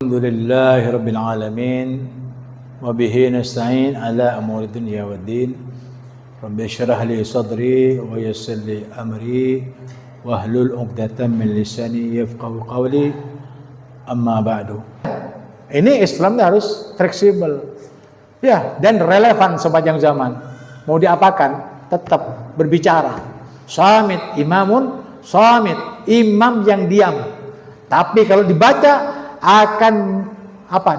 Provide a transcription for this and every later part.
Alhamdulillahi Rabbil Alamin wa bihi nasta'in ala umuri dunya waddin. Rabbi syrah li sadri wa yassir li amri wahlul 'uqdatam min lisani yafqahu qawli. Amma ba'du. Ini Islam harus fleksibel. Ya, dan relevan sepanjang zaman. Mau diapakan? Tetap berbicara. Samit imamun samit, imam yang diam. Tapi kalau dibaca akan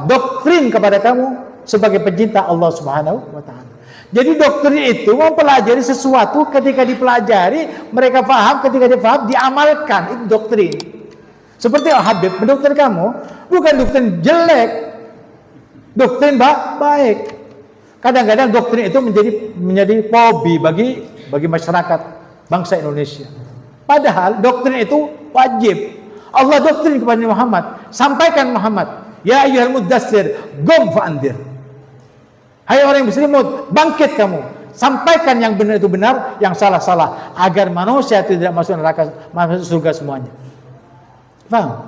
doktrin kepada kamu sebagai pencinta Allah Subhanahu wa taala. Jadi doktrin itu mempelajari sesuatu, ketika dipelajari mereka paham, ketika dia paham diamalkan, itu doktrin. Seperti Habib mendoktrin kamu, bukan doktrin jelek, doktrin baik. Kadang-kadang doktrin itu menjadi hobi bagi masyarakat bangsa Indonesia. Padahal doktrin itu wajib. Allah doktrin kepada Muhammad, sampaikan Muhammad, ya ayyuhal muddatsir, qum fa'andir. Hai orang yang berselimut, bangkit kamu, sampaikan yang benar itu benar, yang salah salah, agar manusia tidak masuk neraka, masuk surga semuanya. Paham?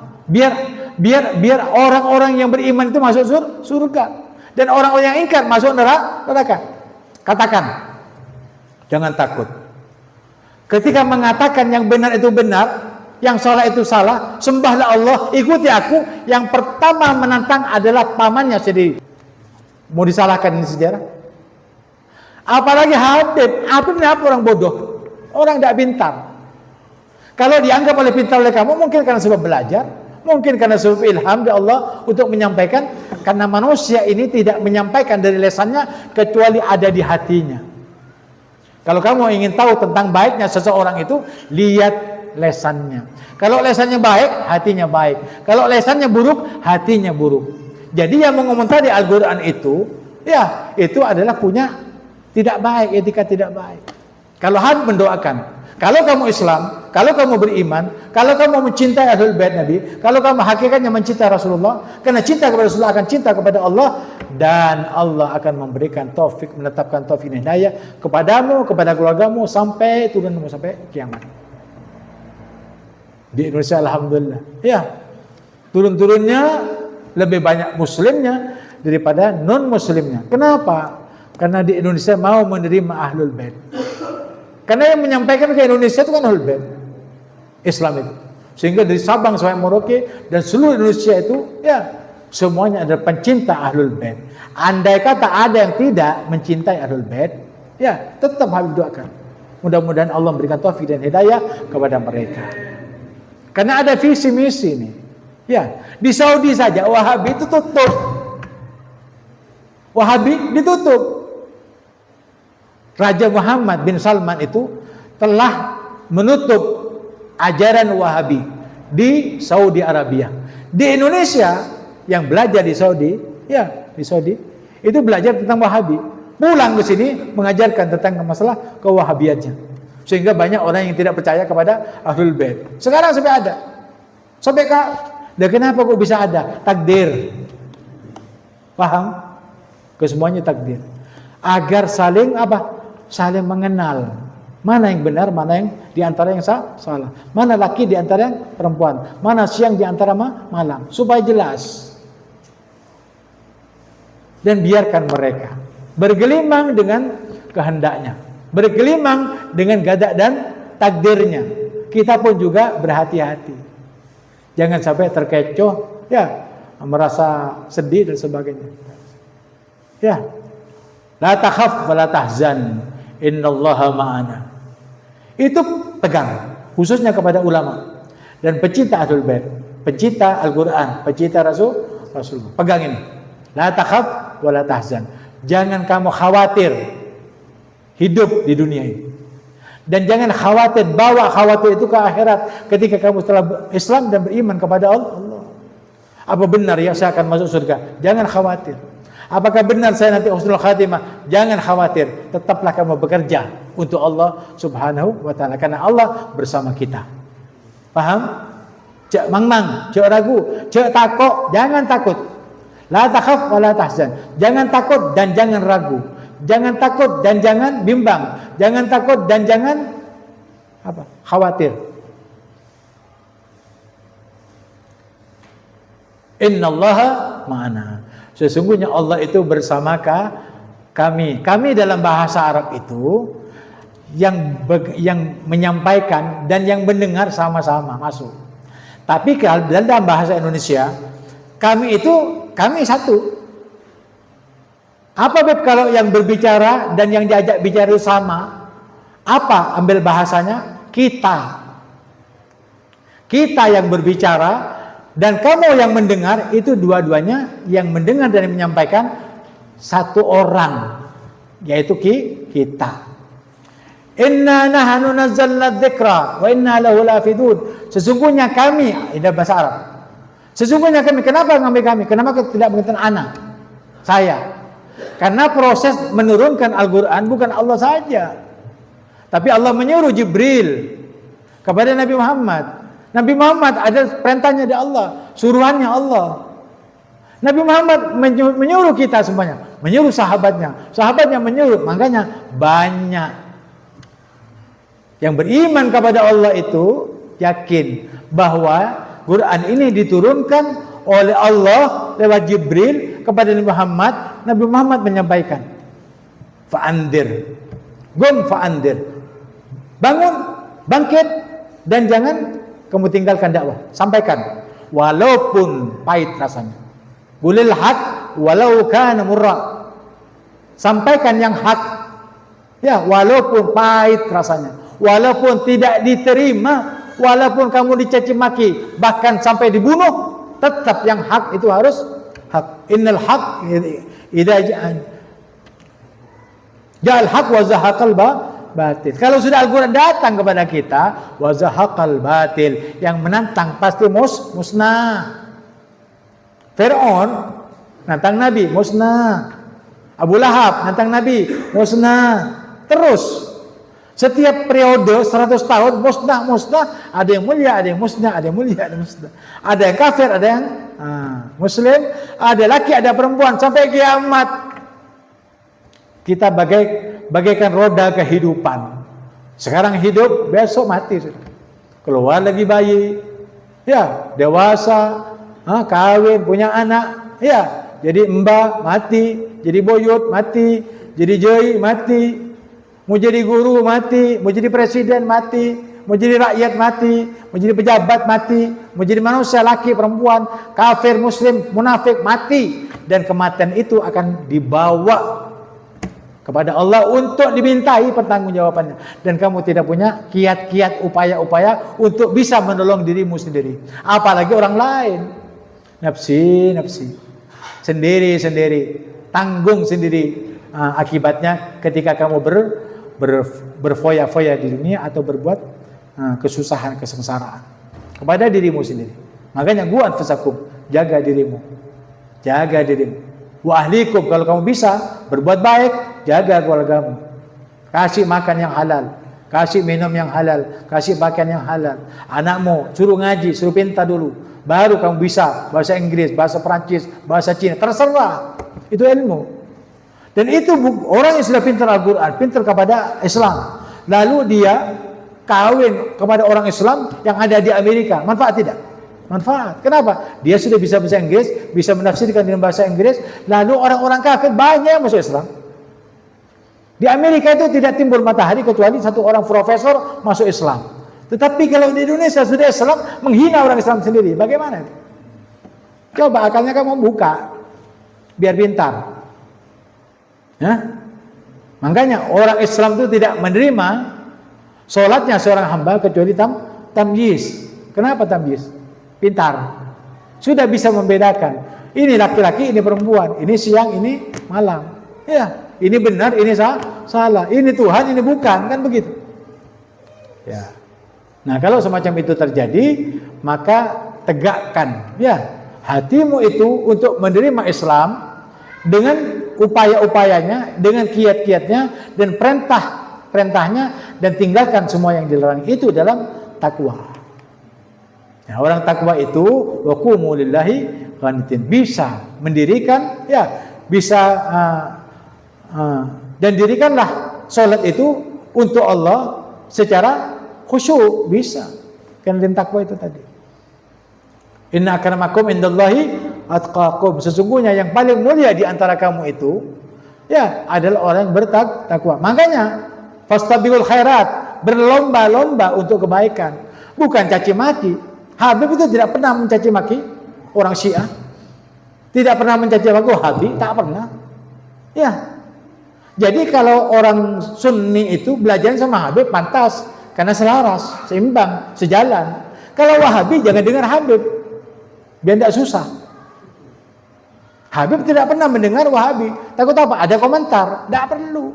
Biar orang-orang yang beriman itu masuk surga, dan orang-orang yang ingkar masuk neraka. Katakan, jangan takut. Ketika mengatakan yang benar itu benar, yang salah itu salah, sembahlah Allah, ikuti aku. Yang pertama menantang adalah pamannya sendiri. Mau disalahkan ini sejarah? Apalagi Habib ini apa, orang bodoh, orang tidak pintar. Kalau dianggap oleh pintar oleh kamu, mungkin karena sebab belajar, mungkin karena sebab ilham dari Allah untuk menyampaikan. Karena manusia ini tidak menyampaikan dari lesannya kecuali ada di hatinya. Kalau kamu ingin tahu tentang baiknya seseorang itu, lihat lesannya. Kalau lesannya baik, hatinya baik. Kalau lesannya buruk, hatinya buruk. Jadi yang mengomentari Al-Quran itu, ya itu adalah punya tidak baik, etika tidak baik. Kalau Habib mendoakan, kalau kamu Islam, kalau kamu beriman, kalau kamu mencintai Ahlul Bait Nabi, kalau kamu hakikatnya mencintai Rasulullah, karena cinta kepada Rasulullah akan cinta kepada Allah, dan Allah akan memberikan taufik, menetapkan taufik hidayah kepadamu, kepada keluargamu, sampai turunmu sampai kiamat. Di Indonesia alhamdulillah, ya turun-turunnya lebih banyak muslimnya daripada non muslimnya. Kenapa? Karena di Indonesia mau menerima Ahlul Bait. Karena yang menyampaikan ke Indonesia itu kan Ahlul Bait Islam itu. Sehingga dari Sabang sampai Merauke dan seluruh Indonesia itu, ya semuanya adalah pencinta Ahlul Bait. Andai kata ada yang tidak mencintai Ahlul Bait, ya tetap Habib doakan. Mudah-mudahan Allah memberikan taufik dan hidayah kepada mereka. Karena ada visi misi nih. Ya, di Saudi saja Wahabi itu tutup. Wahabi ditutup. Raja Muhammad bin Salman itu telah menutup ajaran Wahabi di Saudi Arabia. Di Indonesia yang belajar di Saudi, ya di Saudi itu belajar tentang Wahabi. Pulang ke sini mengajarkan tentang masalah kewahabiannya. Sehingga banyak orang yang tidak percaya kepada Ahlul Bait. Sekarang sampai ada. Sampai dan kenapa kok bisa ada? Takdir. Paham? Kesemuanya takdir. Agar saling saling mengenal. Mana yang benar, mana yang diantara yang salah. Mana laki diantara yang perempuan. Mana siang diantara malam. Supaya jelas. Dan biarkan mereka bergelimang dengan kehendaknya. Bergelimang dengan gadak dan takdirnya. Kita pun juga berhati-hati. Jangan sampai terkecoh, ya, merasa sedih dan sebagainya. Ya. La takhaf wa la tahzan, innallaha ma'ana. Itu pegang, khususnya kepada ulama dan pecinta Ahlul Bait, pecinta Al-Qur'an, pecinta Rasulullah. Pegang ini. La takhaf wa la tahzan. Jangan kamu khawatir hidup di dunia ini. Dan jangan khawatir, bawa khawatir itu ke akhirat ketika kamu setelah Islam dan beriman kepada Allah. Apa benar ya saya akan masuk surga? Jangan khawatir. Apakah benar saya nanti husnul khatimah? Jangan khawatir. Tetaplah kamu bekerja untuk Allah Subhanahu wa taala, karena Allah bersama kita. Paham? Cek mang-mang, cek ragu, cek takut, jangan takut. La takhaf wa la tahzan. Jangan takut dan jangan ragu. Jangan takut dan jangan bimbang. Jangan takut dan jangan khawatir. Innallaha ma'ana. Sesungguhnya Allah itu bersama kami. Kami dalam bahasa Arab itu yang menyampaikan dan yang mendengar sama-sama masuk. Tapi dalam bahasa Indonesia, kami satu. Apa Beb kalau yang berbicara dan yang diajak bicara itu sama? Apa ambil bahasanya? Kita. Kita yang berbicara dan kamu yang mendengar, itu dua-duanya yang mendengar dan menyampaikan satu orang, yaitu kita. Inna nahnu nazzalna dzikra wa inna lahu lafidun. Sesungguhnya kami, ini bahasa Arab. Sesungguhnya kami, kenapa kami? Kenapa tidak mengatakan ana? Saya. Karena proses menurunkan Al-Quran bukan Allah saja, tapi Allah menyuruh Jibril kepada Nabi Muhammad. Nabi Muhammad ada perintahnya dari Allah, suruhannya Allah. Nabi Muhammad menyuruh kita semuanya, menyuruh sahabatnya menyuruh. Makanya banyak yang beriman kepada Allah itu yakin bahwa Quran ini diturunkan oleh Allah lewat Jibril kepada Nabi Muhammad. Nabi Muhammad menyampaikan, fa'andir, bangun, bangkit, dan jangan kamu tinggalkan dakwah, sampaikan walaupun pahit rasanya. Qulil haq walau kana murra. Sampaikan yang hak, ya, walaupun pahit rasanya, walaupun tidak diterima, walaupun kamu dicaci maki, bahkan sampai dibunuh, tetap yang hak itu harus hak. Innal haq idza ja'al haq wa zahaqal batil. Kalau sudah Al-Quran datang kepada kita, wa zahaqal batil, yang menantang pasti musnah. Fir'aun nantang Nabi, musnah. Abu Lahab nantang Nabi, musnah. Terus setiap periode 100 tahun musnah. Ada yang mulia, ada yang musnah, ada yang mulia, ada yang musnah. Ada yang kafir, ada yang muslim, ada laki, ada perempuan, sampai kiamat. Kita bagaikan roda kehidupan. Sekarang hidup, besok mati. Keluar lagi bayi, ya, dewasa, kawin, punya anak, ya, jadi mbak mati, jadi boyot mati, jadi joi mati, mau jadi guru mati, mau jadi presiden mati, mau jadi rakyat mati, mau jadi pejabat mati, mau jadi manusia laki perempuan, kafir muslim munafik mati, dan kematian itu akan dibawa kepada Allah untuk dimintai pertanggungjawabannya, dan kamu tidak punya kiat-kiat upaya-upaya untuk bisa menolong dirimu sendiri, apalagi orang lain. Nafsi sendiri tanggung sendiri akibatnya ketika kamu berfoya-foya di dunia atau berbuat kesusahan, kesengsaraan kepada dirimu sendiri. Makanya gua anfusakum, jaga dirimu. Wa ahlikum, kalau kamu bisa berbuat baik, jaga keluargamu. Kasih makan yang halal, kasih minum yang halal, kasih pakaian yang halal. Anakmu suruh ngaji, suruh pintar dulu, baru kamu bisa bahasa Inggris, bahasa Perancis, bahasa Cina, terserah. Itu ilmu. Dan itu orang yang sudah pintar Al-Quran, pintar kepada Islam, lalu dia kawin kepada orang Islam yang ada di Amerika, manfaat tidak? Manfaat. Kenapa? Dia sudah bisa bahasa Inggris, bisa menafsirkan dengan bahasa Inggris, lalu orang-orang kafir banyak yang masuk Islam. Di Amerika itu tidak timbul matahari kecuali satu orang profesor masuk Islam. Tetapi kalau di Indonesia sudah Islam, menghina orang Islam sendiri, bagaimana? Coba akalnya kamu buka, biar pintar. Ya? Makanya orang Islam itu tidak menerima sholatnya seorang hamba kecuali tamyiz. Kenapa tamyiz? Pintar. Sudah bisa membedakan. Ini laki-laki, ini perempuan, ini siang, ini malam. Ya, ini benar, ini salah. Ini Tuhan, ini bukan, kan begitu. Ya. Nah, kalau semacam itu terjadi, maka tegakkan ya hatimu itu untuk menerima Islam dengan upaya-upayanya, dengan kiat-kiatnya dan perintahnya, dan tinggalkan semua yang dilarang itu dalam takwa. Nah, orang takwa itu waqumu lillahi qanitin, bisa mendirikan ya, bisa dan dirikanlah salat itu untuk Allah secara khusyuk, bisa. Kan takwa itu tadi. Inna akramakum indallahi atqakum, sesungguhnya yang paling mulia di antara kamu itu ya adalah orang yang bertakwa. Makanya fastabiqul khairat, berlomba-lomba untuk kebaikan, bukan caci maki. Habib itu tidak pernah mencaci maki orang Syiah, tidak pernah mencaci maki Wahabi, tak pernah. Ya. Jadi kalau orang Sunni itu belajar sama Habib pantas, karena selaras, seimbang, sejalan. Kalau Wahabi jangan dengar Habib, biar tidak susah. Habib tidak pernah mendengar Wahabi. Takut apa? Ada komentar. Tidak perlu.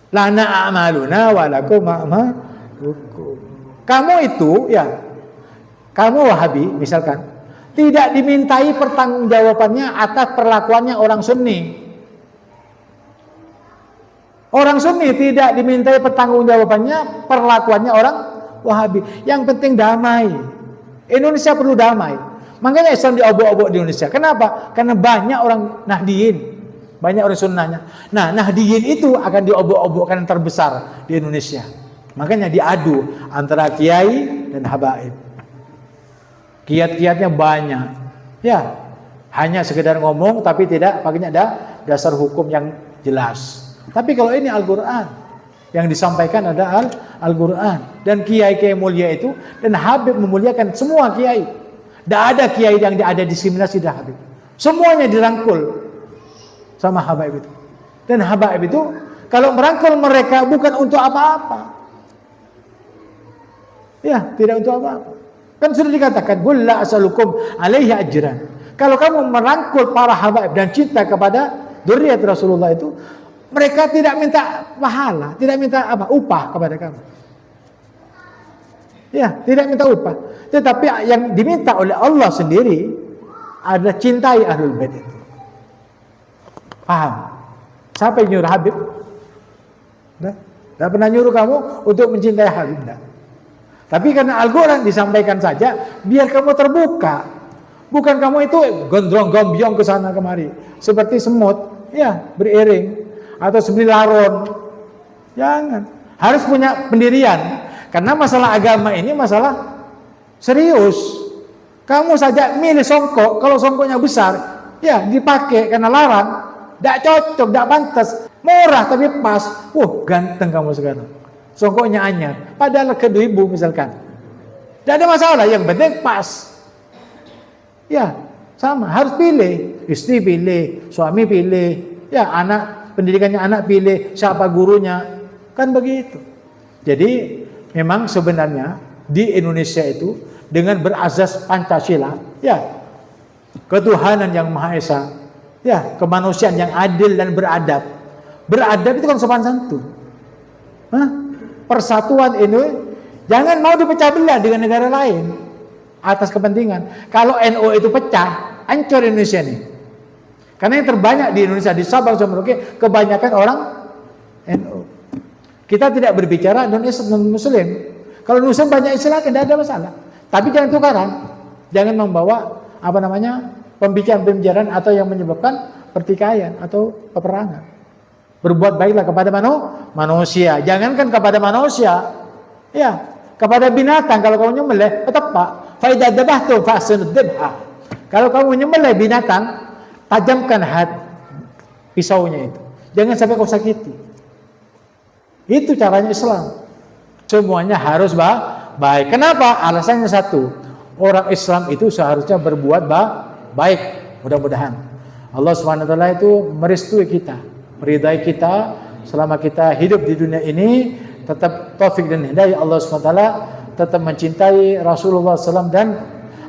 Lana a'maluna walakum a'malukum. Kamu itu, ya, kamu Wahabi misalkan, tidak dimintai pertanggungjawabannya atas perlakuannya orang Sunni. Orang Sunni tidak dimintai pertanggungjawabannya perlakuannya orang Wahabi. Yang penting damai. Indonesia perlu damai. Makanya Islam diobok-obok di Indonesia. Kenapa? Karena banyak orang Nahdiyin, banyak orang Sunnahnya. Nah, Nahdiyin itu akan diobok-obokkan yang terbesar di Indonesia. Makanya diadu antara kiai dan habaib. Kiat-kiatnya banyak. Ya, hanya sekedar ngomong tapi tidak pakainya ada dasar hukum yang jelas. Tapi kalau ini Al-Quran, yang disampaikan ada Al-Quran. Dan kiai-kiai mulia itu, dan Habib memuliakan semua kiai. Tidak ada kiai yang ada diskriminasi dari Habib. Semuanya dirangkul sama Habib itu. Dan Habib itu, kalau merangkul mereka bukan untuk apa-apa. Ya, tidak untuk apa-apa. Kan sudah dikatakan, Qul la as'alukum alaihi ajran. Kalau kamu merangkul para Habib dan cinta kepada dzurriyyat Rasulullah itu, mereka tidak minta pahala, tidak minta upah kepada kamu. Ya, tidak minta upah. Tetapi yang diminta oleh Allah sendiri adalah cintai Ahlul Bait itu. Paham? Siapa yang nyuruh Habib? Tidak pernah nyuruh kamu untuk mencintai Habib. Tidak. Tapi karena Al-Quran disampaikan saja, biar kamu terbuka. Bukan kamu itu gondrong-gombyong ke sana kemari, seperti semut, ya, beriring. Atau seperti laron. Jangan. Harus punya pendirian. Karena masalah agama ini masalah serius. Kamu saja milih songkok, kalau songkoknya besar, ya dipakai karena larang, tidak cocok, tidak pantas. Murah tapi pas. Ganteng kamu sekarang. Songkoknya anyar. Padahal ke 2.000 misalkan. Tidak ada masalah, yang penting pas. Ya, sama. Harus pilih. Istri pilih, suami pilih, ya anak, pendidikannya anak pilih, siapa gurunya, kan begitu. Jadi memang sebenarnya di Indonesia itu dengan berazas Pancasila, ya, ketuhanan yang Maha Esa, ya, kemanusiaan yang adil dan beradab. Beradab itu kan sopan santun. Persatuan ini jangan mau dipecah belah dengan negara lain atas kepentingan. Kalau NU itu pecah, hancur Indonesia nih. Karena yang terbanyak di Indonesia, di Sabang sampai Merauke, kebanyakan orang NU. Kita tidak berbicara non-Muslim. Kalau Muslim banyak istilah, tidak ada masalah. Tapi jangan tukaran. Jangan membawa pembicaraan atau yang menyebabkan pertikaian atau peperangan. Berbuat baiklah kepada manusia. Jangankan kepada manusia, ya, kepada binatang. Kalau kamu nyembelih, tepat. Fa idza dabahtum fa ahsinu dzabha. Kalau kamu nyembelih binatang, tajamkan pisaunya itu. Jangan sampai kau sakiti. Itu caranya Islam. Semuanya harus baik. Kenapa? Alasannya satu. Orang Islam itu seharusnya berbuat baik. Mudah-mudahan Allah SWT itu merestui kita, meridai kita selama kita hidup di dunia ini. Tetap taufik dan hidayah Allah SWT, tetap mencintai Rasulullah SAW dan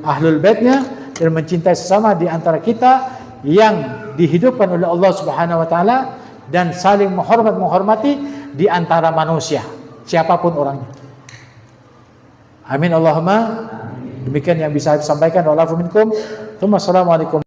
Ahlul Baitnya, dan mencintai sesama di antara kita yang dihidupkan oleh Allah Subhanahu wa taala, dan saling menghormati di antara manusia siapapun orangnya. Amin Allahumma. Demikian yang bisa saya sampaikan. Wa'alaikum. Assalamualaikum.